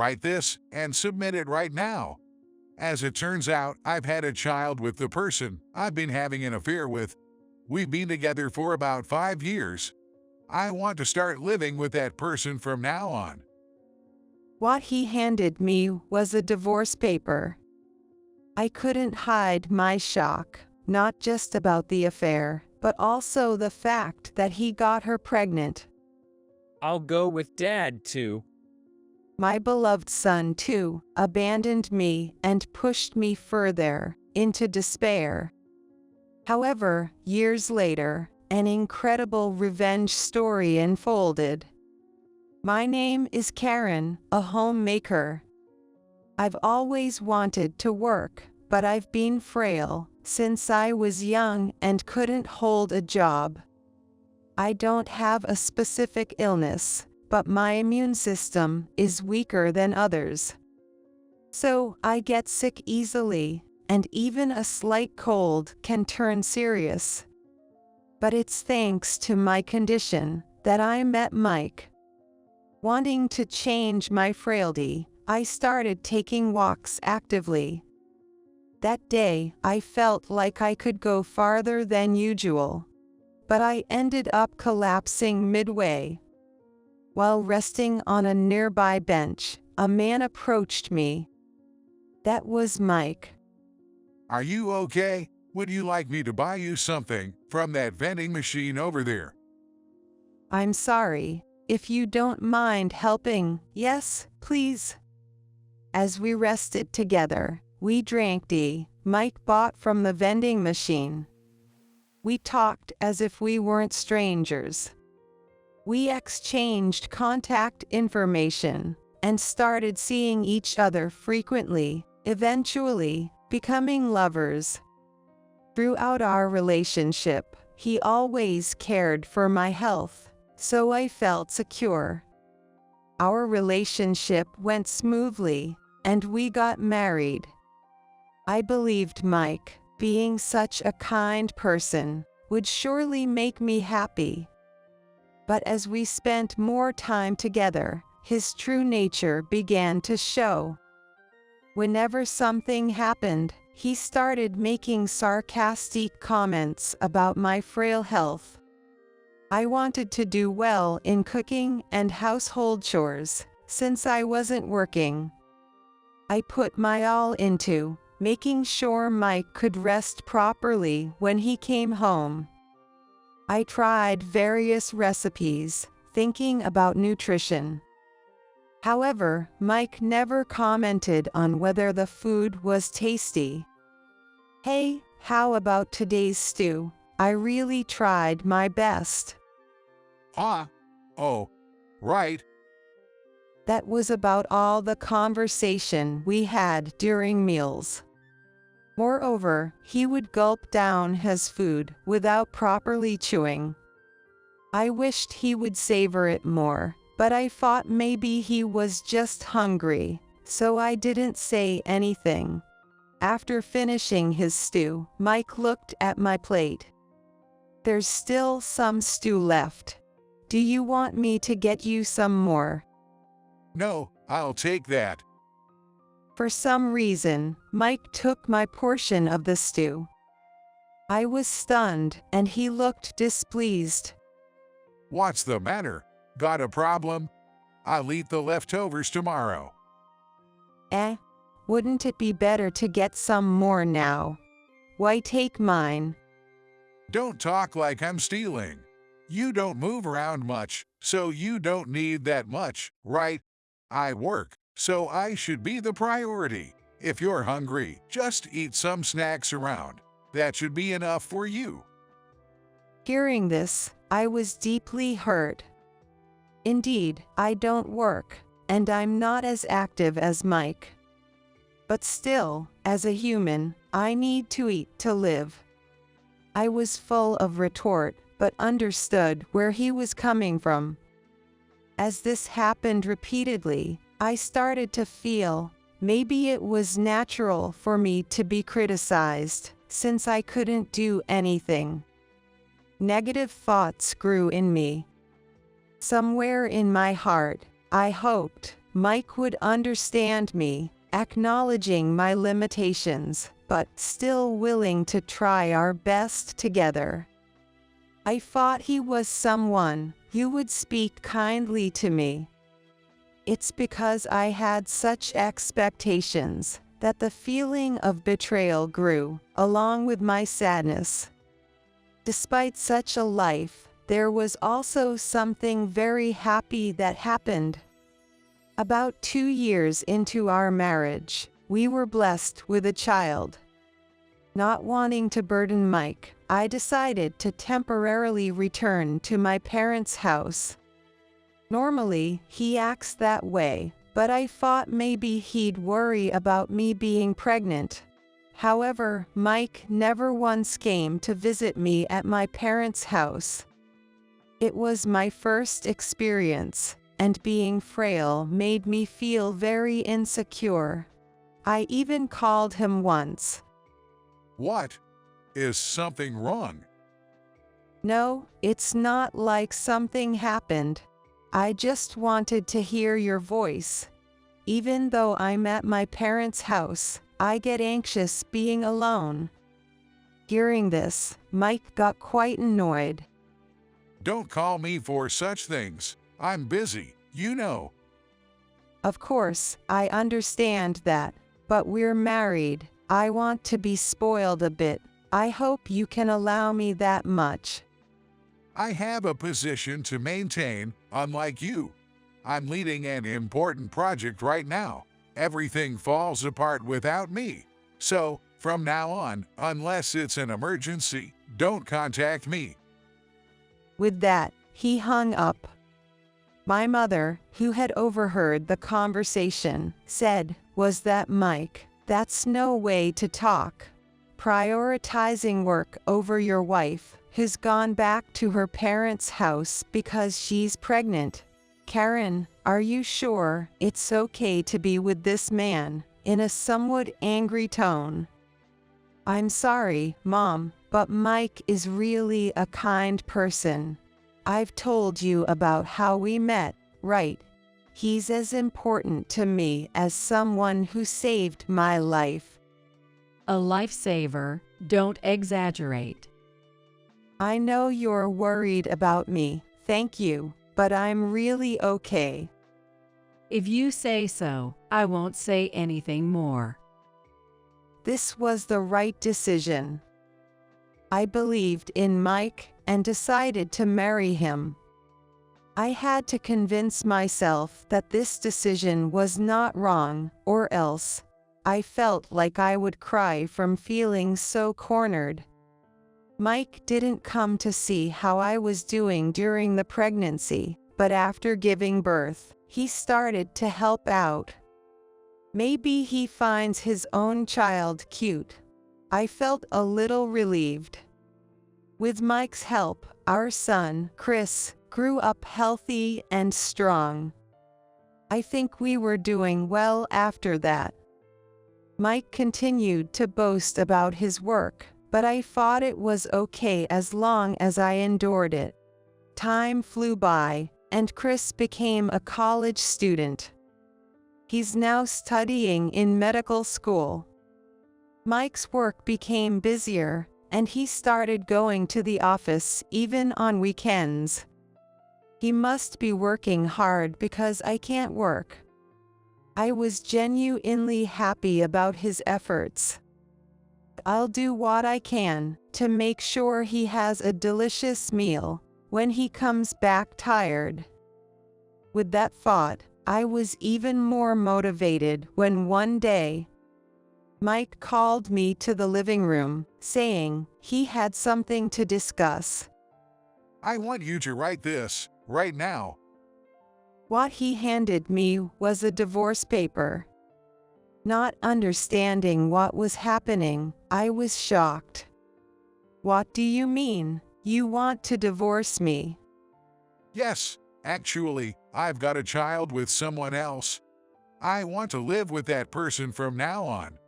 write this and submit it right now. As it turns out, I've had a child with the person I've been having an affair with. We've been together for about 5 years. I want to start living with that person from now on." What he handed me was a divorce paper. I couldn't hide my shock, not just about the affair, but also the fact that he got her pregnant. I'll go with Dad too. My beloved son, too, abandoned me and pushed me further into despair. However, years later, an incredible revenge story unfolded. My name is Karen, a homemaker. I've always wanted to work, but I've been frail since I was young and couldn't hold a job. I don't have a specific illness, but my immune system is weaker than others. So I get sick easily, and even a slight cold can turn serious. But it's thanks to my condition that I met Mike. Wanting to change my frailty, I started taking walks actively. That day, I felt like I could go farther than usual, but I ended up collapsing midway. While resting on a nearby bench, a man approached me. That was Mike. "Are you okay? Would you like me to buy you something from that vending machine over there?" I'm sorry. If you don't mind helping, yes, please. As we rested together, we drank tea Mike bought from the vending machine. We talked as if we weren't strangers. We exchanged contact information and started seeing each other frequently, eventually becoming lovers. Throughout our relationship, he always cared for my health, so I felt secure. Our relationship went smoothly, and we got married. I believed Mike, being such a kind person, would surely make me happy. But as we spent more time together, his true nature began to show. Whenever something happened, he started making sarcastic comments about my frail health. I wanted to do well in cooking and household chores, since I wasn't working. I put my all into making sure Mike could rest properly when he came home. I tried various recipes, thinking about nutrition. However, Mike never commented on whether the food was tasty. "Hey, how about today's stew? I really tried my best." Oh, right." That was about all the conversation we had during meals. Moreover, he would gulp down his food without properly chewing. I wished he would savor it more, but I thought maybe he was just hungry, so I didn't say anything. After finishing his stew, Mike looked at my plate. "There's still some stew left. Do you want me to get you some more?" "No, I'll take that." For some reason, Mike took my portion of the stew. I was stunned, and he looked displeased. "What's the matter? Got a problem? I'll eat the leftovers tomorrow." Wouldn't it be better to get some more now? Why take mine? "Don't talk like I'm stealing. You don't move around much, so you don't need that much, right? I work, so I should be the priority. If you're hungry, just eat some snacks around. That should be enough for you." Hearing this, I was deeply hurt. Indeed, I don't work, and I'm not as active as Mike. But still, as a human, I need to eat to live. I was full of retort, but understood where he was coming from. As this happened repeatedly, I started to feel maybe it was natural for me to be criticized, since I couldn't do anything. Negative thoughts grew in me. Somewhere in my heart, I hoped Mike would understand me, acknowledging my limitations, but still willing to try our best together. I thought he was someone who would speak kindly to me. It's because I had such expectations that the feeling of betrayal grew, along with my sadness. Despite such a life, there was also something very happy that happened. About 2 years into our marriage, we were blessed with a child. Not wanting to burden Mike, I decided to temporarily return to my parents' house. Normally, he acts that way, but I thought maybe he'd worry about me being pregnant. However, Mike never once came to visit me at my parents' house. It was my first experience, and being frail made me feel very insecure. I even called him once. What? Is something wrong? No, it's not like something happened. I just wanted to hear your voice. Even though I'm at my parents' house, I get anxious being alone. Hearing this, Mike got quite annoyed. Don't call me for such things. I'm busy, you know. Of course, I understand that, but we're married. I want to be spoiled a bit. I hope you can allow me that much. I have a position to maintain, unlike you. I'm leading an important project right now. Everything falls apart without me. So, from now on, unless it's an emergency, don't contact me. With that, he hung up. My mother, who had overheard the conversation, said, "Was that Mike? That's no way to talk. Prioritizing work over your wife, who's gone back to her parents' house because she's pregnant. Karen, are you sure it's okay to be with this man?" in a somewhat angry tone. "I'm sorry, Mom, but Mike is really a kind person. I've told you about how we met, right? He's as important to me as someone who saved my life." A lifesaver, don't exaggerate. "I know you're worried about me, thank you, but I'm really okay." If you say so, I won't say anything more. This was the right decision. I believed in Mike and decided to marry him. I had to convince myself that this decision was not wrong, or else I felt like I would cry from feeling so cornered. Mike didn't come to see how I was doing during the pregnancy, but after giving birth, he started to help out. Maybe he finds his own child cute. I felt a little relieved. With Mike's help, our son, Chris, grew up healthy and strong. I think we were doing well after that. Mike continued to boast about his work, but I thought it was okay as long as I endured it. Time flew by, and Chris became a college student. He's now studying in medical school. Mike's work became busier, and he started going to the office even on weekends. He must be working hard because I can't work. I was genuinely happy about his efforts. I'll do what I can to make sure he has a delicious meal when he comes back tired. With that thought, I was even more motivated when one day, Mike called me to the living room, saying he had something to discuss. I want you to write this, right now. What he handed me was a divorce paper. Not understanding what was happening, I was shocked. "What do you mean? You want to divorce me?" Yes, actually, I've got a child with someone else. I want to live with that person from now on.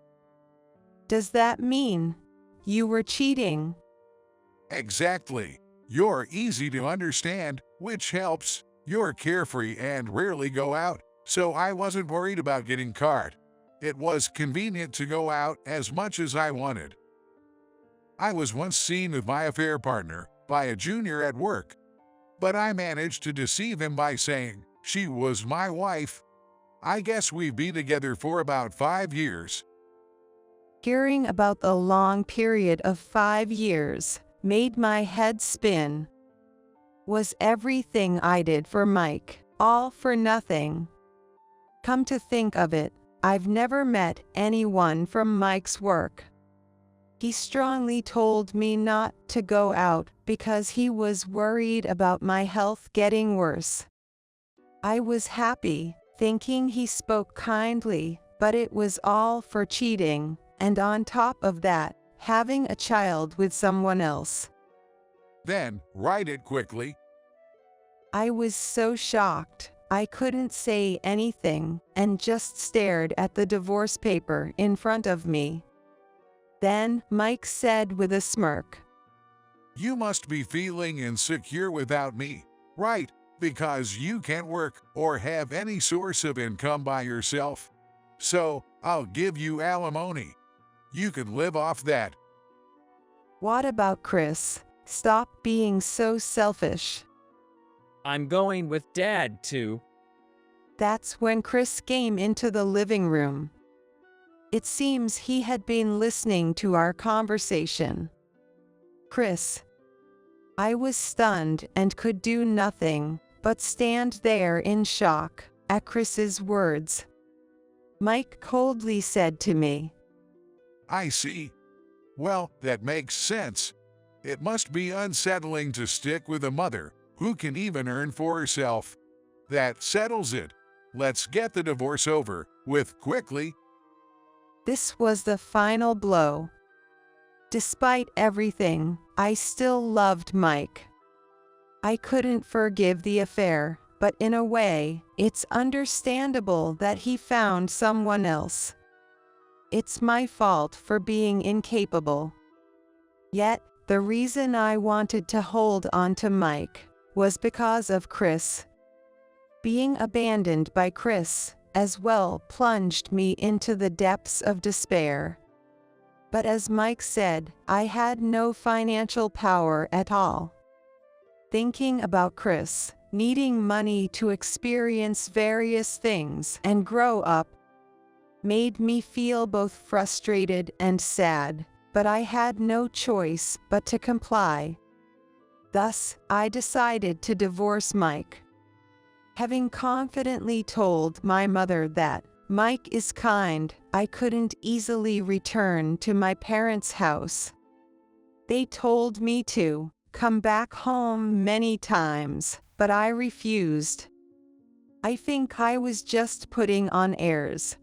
"Does that mean you were cheating?" Exactly. You're easy to understand, which helps. You're carefree and rarely go out. so I wasn't worried about getting caught. It was convenient to go out as much as I wanted. I was once seen with my affair partner by a junior at work, but I managed to deceive him by saying she was my wife. I guess we've been together for about 5 years. Hearing about the long period of 5 years made my head spin. Was everything I did for Mike all for nothing? Come to think of it, I've never met anyone from Mike's work. He strongly told me not to go out because he was worried about my health getting worse. I was happy, thinking he spoke kindly, but it was all for cheating, and on top of that, having a child with someone else. Then, write it quickly. I was so shocked, I couldn't say anything, and just stared at the divorce paper in front of me. Then, Mike said with a smirk, You must be feeling insecure without me, right? Because you can't work or have any source of income by yourself. So, I'll give you alimony. You can live off that. What about Chris? Stop being so selfish. I'm going with Dad too. That's when Chris came into the living room. It seems he had been listening to our conversation. Chris. I was stunned and could do nothing but stand there in shock at Chris's words. Mike coldly said to me, I see. Well, that makes sense. It must be unsettling to stick with a mother who can even earn for herself. That settles it. Let's get the divorce over with quickly. This was the final blow. Despite everything, I still loved Mike. I couldn't forgive the affair, but in a way, it's understandable that he found someone else. It's my fault for being incapable. Yet, the reason I wanted to hold on to Mike was because of Chris. Being abandoned by Chris as well plunged me into the depths of despair. But as Mike said, I had no financial power at all. Thinking about Chris needing money to experience various things and grow up made me feel both frustrated and sad, but I had no choice but to comply. Thus, I decided to divorce Mike. Having confidently told my mother that Mike is kind, I couldn't easily return to my parents' house. They told me to come back home many times, but I refused. I think I was just putting on airs.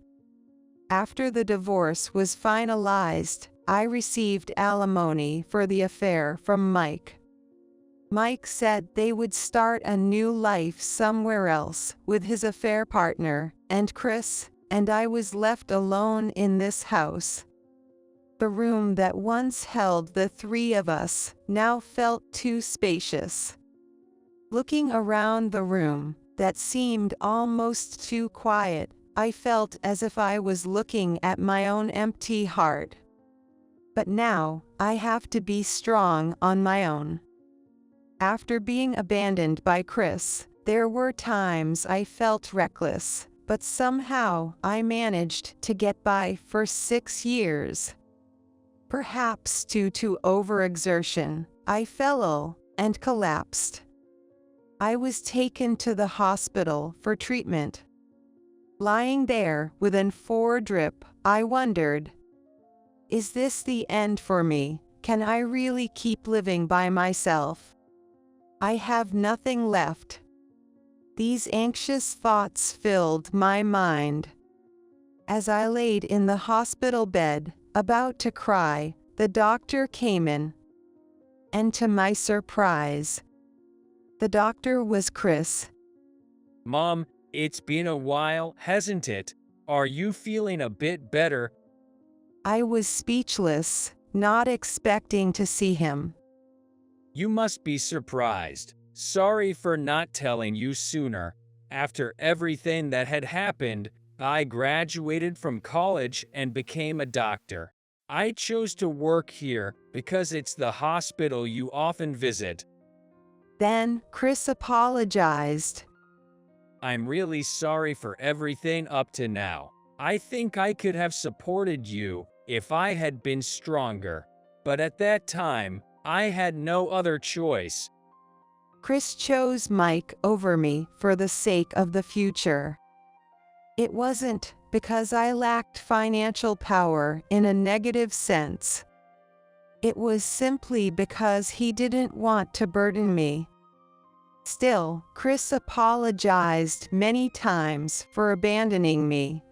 After the divorce was finalized, I received alimony for the affair from Mike. Mike said they would start a new life somewhere else with his affair partner and Chris, and I was left alone in this house. The room that once held the three of us now felt too spacious. Looking around the room, that seemed almost too quiet, I felt as if I was looking at my own empty heart. But now, I have to be strong on my own. After being abandoned by Chris, there were times I felt reckless, but somehow I managed to get by for 6 years. Perhaps due to overexertion, I fell ill and collapsed. I was taken to the hospital for treatment. Lying there with an 4 drip, I wondered, is this the end for me? Can I really keep living by myself? I have nothing left. These anxious thoughts filled my mind. As I laid in the hospital bed, about to cry, the doctor came in. And to my surprise, the doctor was Chris. Mom, it's been a while, hasn't it? Are you feeling a bit better? I was speechless, not expecting to see him. You must be surprised. Sorry for not telling you sooner. After everything that had happened, I graduated from college and became a doctor. I chose to work here because it's the hospital you often visit. Then Chris apologized. I'm really sorry for everything up to now. I think I could have supported you if I had been stronger, but at that time, I had no other choice. Chris chose Mike over me for the sake of the future. It wasn't because I lacked financial power in a negative sense. It was simply because he didn't want to burden me. Still, Chris apologized many times for abandoning me.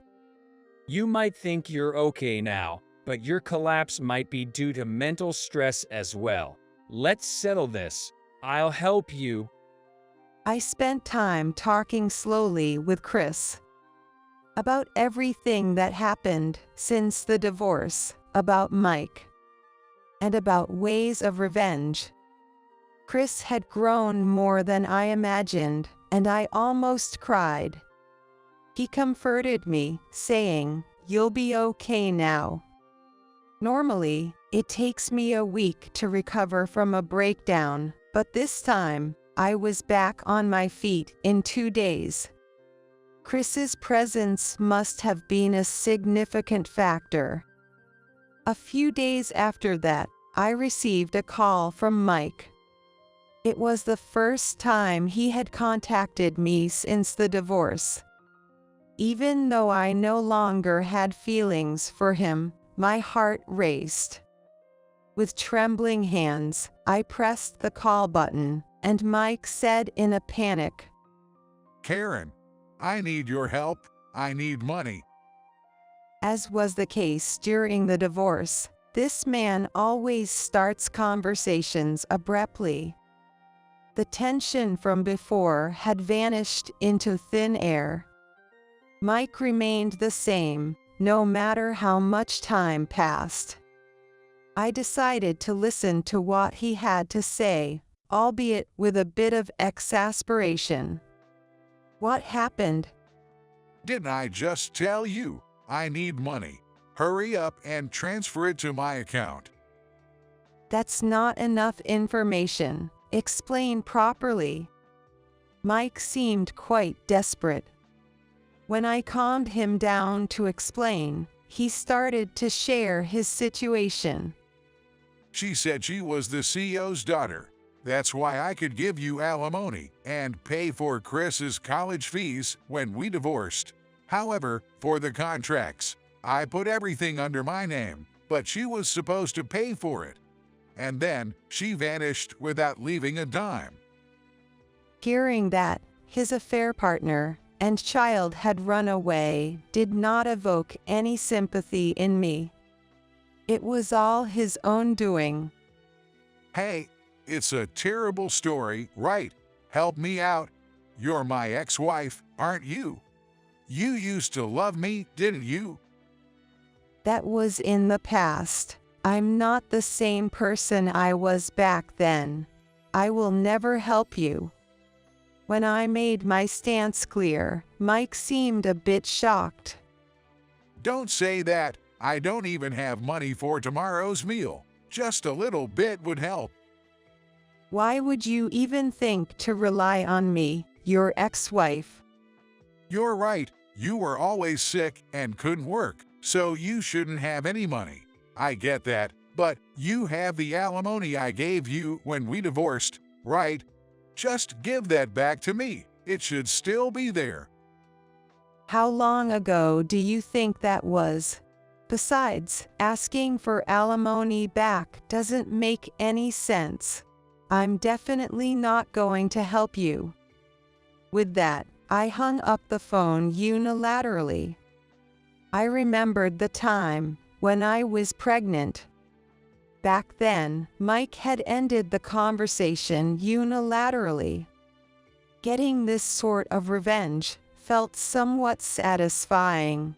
You might think you're okay now, but your collapse might be due to mental stress as well. Let's settle this. I'll help you. I spent time talking slowly with Chris about everything that happened since the divorce, about Mike, and about ways of revenge. Chris had grown more than I imagined, and I almost cried. He comforted me, saying, "You'll be okay now." Normally, it takes me a week to recover from a breakdown, but this time, I was back on my feet in 2 days. Chris's presence must have been a significant factor. A few days after that, I received a call from Mike. It was the first time he had contacted me since the divorce. Even though I no longer had feelings for him, my heart raced. With trembling hands, I pressed the call button, and Mike said in a panic, Karen, I need your help. I need money. As was the case during the divorce, this man always starts conversations abruptly. The tension from before had vanished into thin air. Mike remained the same, no matter how much time passed. I decided to listen to what he had to say, albeit with a bit of exasperation. What happened? Didn't I just tell you? I need money. Hurry up and transfer it to my account. That's not enough information. Explain properly. Mike seemed quite desperate. When I calmed him down to explain, he started to share his situation. She said she was the CEO's daughter. That's why I could give you alimony and pay for Chris's college fees when we divorced. However, for the contracts, I put everything under my name, but she was supposed to pay for it. And then she vanished without leaving a dime. Hearing that his affair partner and child had run away did not evoke any sympathy in me. It was all his own doing. Hey, it's a terrible story, right? Help me out. You're my ex-wife, aren't you? You used to love me, didn't you? That was in the past. I'm not the same person I was back then. I will never help you. When I made my stance clear, Mike seemed a bit shocked. Don't say that. I don't even have money for tomorrow's meal. Just a little bit would help. Why would you even think to rely on me, your ex-wife? You're right. You were always sick and couldn't work, so you shouldn't have any money. I get that, but you have the alimony I gave you when we divorced, right? Just give that back to me. It should still be there. How long ago do you think that was? Besides, asking for alimony back doesn't make any sense. I'm definitely not going to help you. With that, I hung up the phone unilaterally. I remembered the time when I was pregnant. Back then, Mike had ended the conversation unilaterally. Getting this sort of revenge felt somewhat satisfying.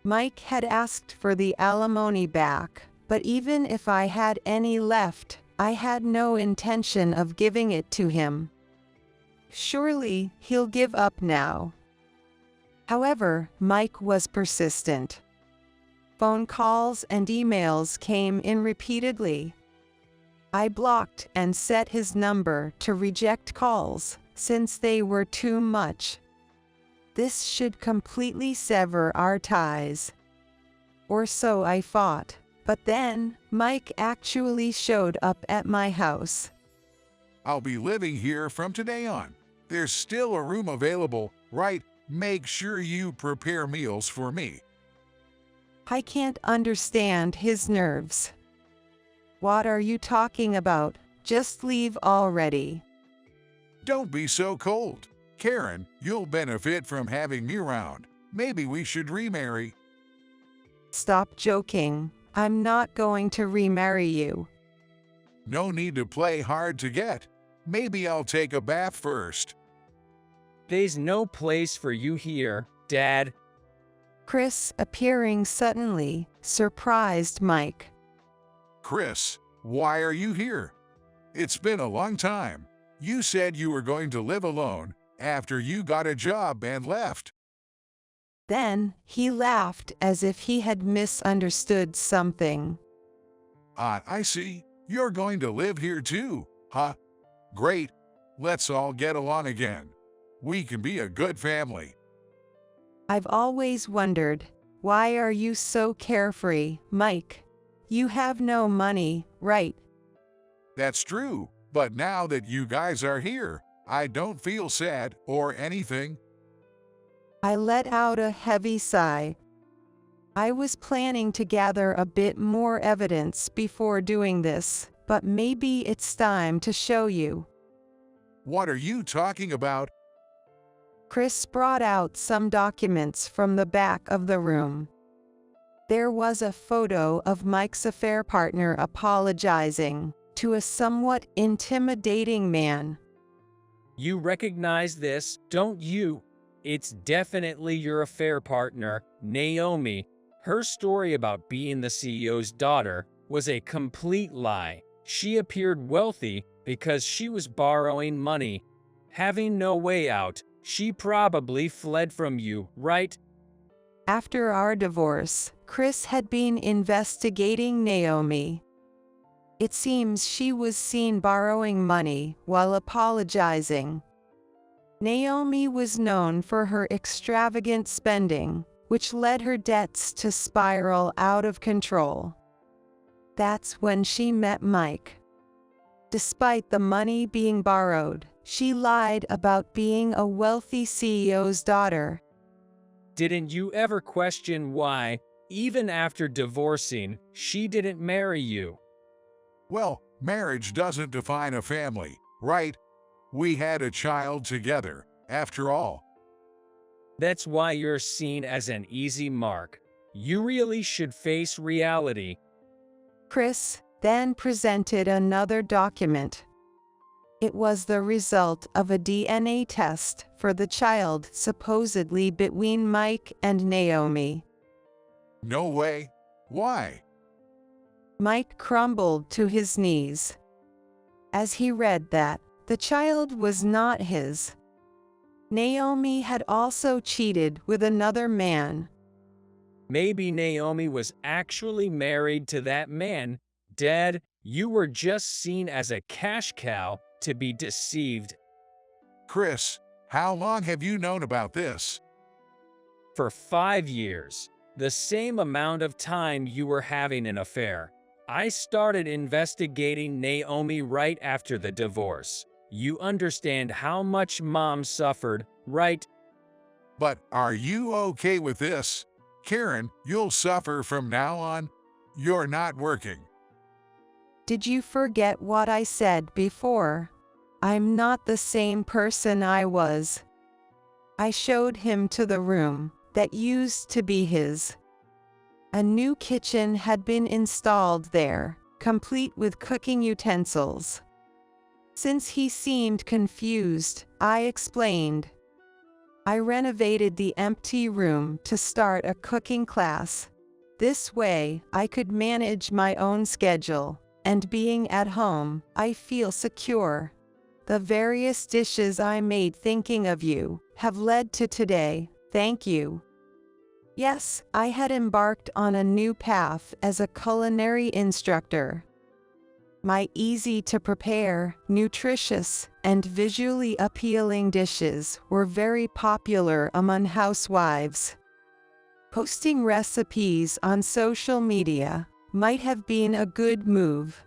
Mike had asked for the alimony back, but even if I had any left, I had no intention of giving it to him. Surely he'll give up now. However, Mike was persistent. Phone calls and emails came in repeatedly. I blocked and set his number to reject calls, since they were too much. This should completely sever our ties. Or so I thought. But then, Mike actually showed up at my house. I'll be living here from today on. There's still a room available, right? Make sure you prepare meals for me. I can't understand his nerves. What are you talking about? Just leave already. Don't be so cold. Karen, you'll benefit from having me around. Maybe we should remarry. Stop joking. I'm not going to remarry you. No need to play hard to get. Maybe I'll take a bath first. There's no place for you here, Dad. Chris, appearing suddenly, surprised Mike. Chris, why are you here? It's been a long time. You said you were going to live alone after you got a job and left. Then, he laughed as if he had misunderstood something. Ah, I see. You're going to live here too, huh? Great. Let's all get along again. We can be a good family. I've always wondered, why are you so carefree, Mike? You have no money, right? That's true, but now that you guys are here, I don't feel sad or anything. I let out a heavy sigh. I was planning to gather a bit more evidence before doing this, but maybe it's time to show you. What are you talking about? Chris brought out some documents from the back of the room. There was a photo of Mike's affair partner apologizing to a somewhat intimidating man. You recognize this, don't you? It's definitely your affair partner, Naomi. Her story about being the CEO's daughter was a complete lie. She appeared wealthy because she was borrowing money. Having no way out, she probably fled from you, right? After our divorce, Chris had been investigating Naomi. It seems she was seen borrowing money while apologizing. Naomi was known for her extravagant spending, which led her debts to spiral out of control. That's when she met Mike. Despite the money being borrowed, she lied about being a wealthy CEO's daughter. Didn't you ever question why, even after divorcing, she didn't marry you? Well, marriage doesn't define a family, right? We had a child together, after all. That's why you're seen as an easy mark. You really should face reality. Chris then presented another document. It was the result of a DNA test for the child supposedly between Mike and Naomi. No way. Why? Mike crumbled to his knees. As he read that, the child was not his. Naomi had also cheated with another man. Maybe Naomi was actually married to that man. Dad, you were just seen as a cash cow to be deceived. Chris, how long have you known about this? For 5 years, the same amount of time you were having an affair. I started investigating Naomi right after the divorce. You understand how much Mom suffered, right? But are you okay with this? Karen, you'll suffer from now on. You're not working. Did you forget what I said before? I'm not the same person I was. I showed him to the room that used to be his. A new kitchen had been installed there, complete with cooking utensils. Since he seemed confused, I explained. I renovated the empty room to start a cooking class. This way, I could manage my own schedule, and being at home, I feel secure. The various dishes I made thinking of you have led to today. Thank you. Yes, I had embarked on a new path as a culinary instructor. My easy-to-prepare, nutritious, and visually appealing dishes were very popular among housewives. Posting recipes on social media might have been a good move.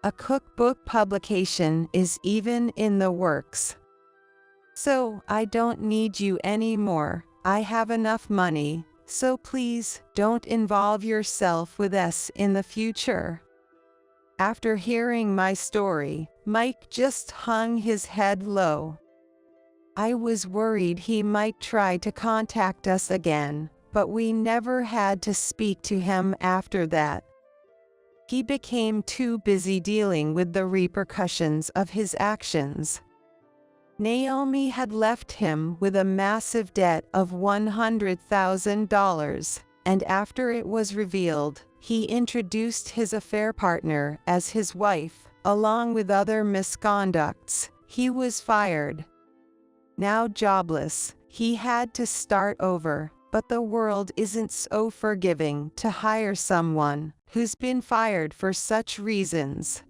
A cookbook publication is even in the works. So, I don't need you anymore. I have enough money, so please don't involve yourself with us in the future. After hearing my story, Mike just hung his head low. I was worried he might try to contact us again, but we never had to speak to him after that. He became too busy dealing with the repercussions of his actions. Naomi had left him with a massive debt of $100,000, and after it was revealed, he introduced his affair partner as his wife, along with other misconducts. He was fired. Now jobless, he had to start over, but the world isn't so forgiving to hire someone who's been fired for such reasons.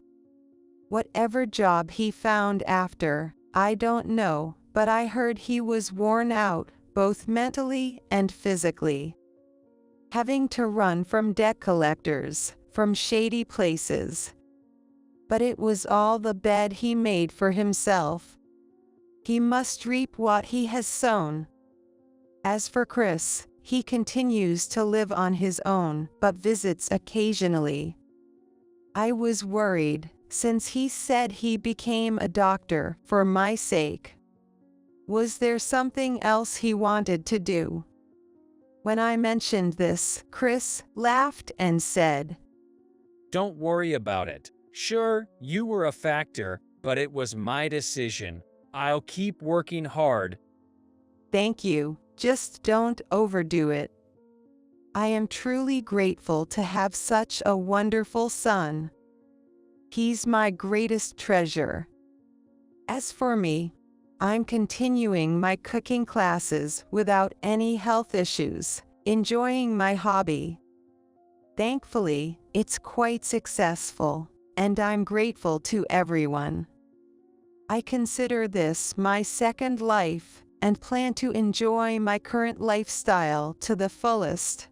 Whatever job he found after, I don't know, but I heard he was worn out, both mentally and physically. Having to run from debt collectors, from shady places. But it was all the bed he made for himself. He must reap what he has sown. As for Chris, he continues to live on his own, but visits occasionally. I was worried, since he said he became a doctor for my sake. Was there something else he wanted to do? When I mentioned this, Chris laughed and said, Don't worry about it. Sure, you were a factor, but it was my decision. I'll keep working hard. Thank you, just don't overdo it. I am truly grateful to have such a wonderful son. He's my greatest treasure. As for me, I'm continuing my cooking classes without any health issues, enjoying my hobby. Thankfully, it's quite successful, and I'm grateful to everyone. I consider this my second life and plan to enjoy my current lifestyle to the fullest.